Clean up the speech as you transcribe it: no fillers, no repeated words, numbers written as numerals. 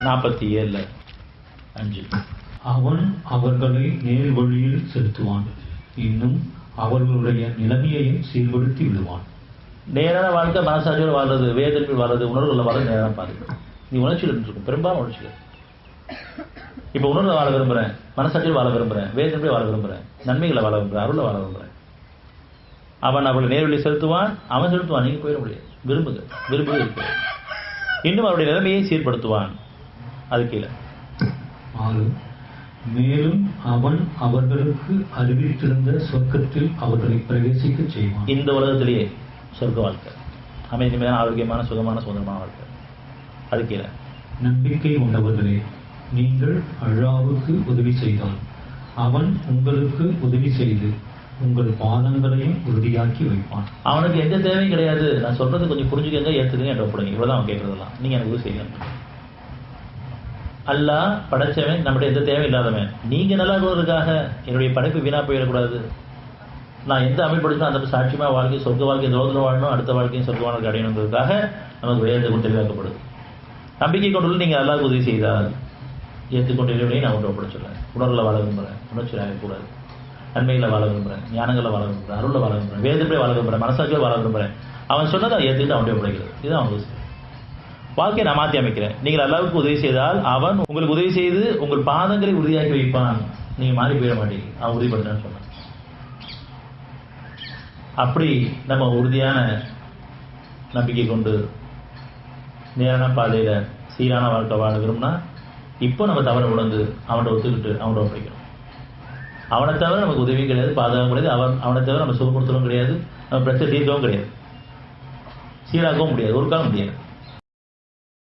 47:5. அவன் அவர்களை நேர் வழியில் செலுத்துவான், இன்னும் அவர்களுடைய நிலைமையையும் சீர்படுத்தி விடுவான். நேரான வாழ்க்கை மனசாட்சியோடு வாழ்றது, வேதத்தில் வாழ்றது, உணர்வுகளை வாழ்றது நேரான பாதை. நீ உணர்ச்சியில் இருக்கும், பெரும்பாலும் உணர்ச்சிகள். இப்போ உணர்வை வாழ விரும்புகிறேன், மனசாட்சியில் வாழ விரும்புகிறேன், வேதத்தில் வாழ விரும்புகிறேன், நன்மைகளை வாழ விரும்புகிறேன், அருளை வாழ விரும்புகிறேன். அவன் அவர்களை நேர்வழி செலுத்துவான், அவன் செலுத்துவான், நீங்கள் போயிட முடியாது. விரும்புக இருக்கிறது. இன்னும் அவருடைய நிலைமையை சீர்படுத்துவான். அது கீழே 6. மேலும் அவன் அவர்களுக்கு அறிவித்திருந்த சொர்க்கத்தில் அவர்களை பிரவேசிக்க செய்வான். இந்த உலகத்திலேயே சொர்க்க வாழ்க்கை, அமைதியான, ஆரோக்கியமான, சுகமான, சுதந்திரமான வாழ்க்கை. அது கீழே நம்பிக்கை கொண்டவர்களே, நீங்கள் அல்லாஹ்வுக்கு உதவி செய்தால் அவன் உங்களுக்கு உதவி செய்து உங்கள் பாதங்களையும் உறுதியாக்கி வைப்பான். அவனுக்கு எந்த தேவையும் கிடையாது. நான் சொல்றது கொஞ்சம் புரிஞ்சுக்கங்க, ஏற்றுக்கங்க, என்ற ஒப்புடுங்க. இவ்வளவுதான் அவன் கேட்கறதெல்லாம். நீங்க எனக்கு உதவி செய்யணும். அல்லாஹ் படைச்சவன், நம்முடைய எந்த தேவை இல்லாதவன். நீங்க நல்லா இருக்கிறதுக்காக என்னுடைய படைப்பு வீணா போயிடக்கூடாது. நான் எந்த அமைப்பு படிச்சோம் அந்த சாட்சியமா வாழ்க்கை, சொர்க்க வாழ்க்கை ரோதில் வாழணும், அடுத்த வாழ்க்கையும் சொர்க்கவானுக்கு அடையணுங்கிறதுக்காக நமக்கு வேதத்தை கொண்டு தெளிவாக்கப்படுது. நம்பிக்கை கொண்டுள்ள நீங்க அல்லாஹ்வுக்கு உதவி செய்தால் ஏற்றுக்கொண்டிருவதையும் நான் ஒன்று ஒப்படை சொல்றேன். உணர்வுல வாழ விரும்புகிறேன், உணர்ச்சி ஆகக்கூடாது, நன்மைகளை வாழ விரும்புகிறேன், ஞானங்களை வாழ விரும்புகிறேன், அருளை வாழ விரும்புகிறேன், வேதத்திலே வாழ விரும்புகிறேன், மனசாட்சியில் வாழ விரும்புகிறேன். அவன் சொன்னதை ஏற்றுக்கிட்டு அவனுடைய ஒப்படைக்கிறது. இதுதான் அவனுக்கு வாழ்க்கையை நான் மாற்றி அமைக்கிறேன். நீங்கள் அல்லாஹ்வுக்கு உதவி செய்தால் அவன் உங்களுக்கு உதவி செய்து உங்கள் பாதங்களை உறுதியாக்கி வைப்பான். நீங்க மாறி போயிட மாட்டீங்க, அவன் உறுதிப்படுத்தான்னு சொன்னான். அப்படி நம்ம உறுதியான நம்பிக்கை கொண்டு நேரான பாதையில சீரான வாழ்க்கை வாழ விரும்பினா இப்போ நம்ம தவறை உணர்ந்து அவன்கிட்ட ஒத்துக்கிட்டு அவன்கிட்ட ஒப்படைக்கணும். அவனை தவிர நமக்கு உதவியும் கிடையாது, பாதுகாப்பும் கிடையாது. அவனை தவிர நம்ம சுகப்படுத்தவும் கிடையாது, நம்ம பிரச்சனை தீர்க்கவும் கிடையாது, சீராக்கவும் முடியாது, ஒரு காலம் முடியாது.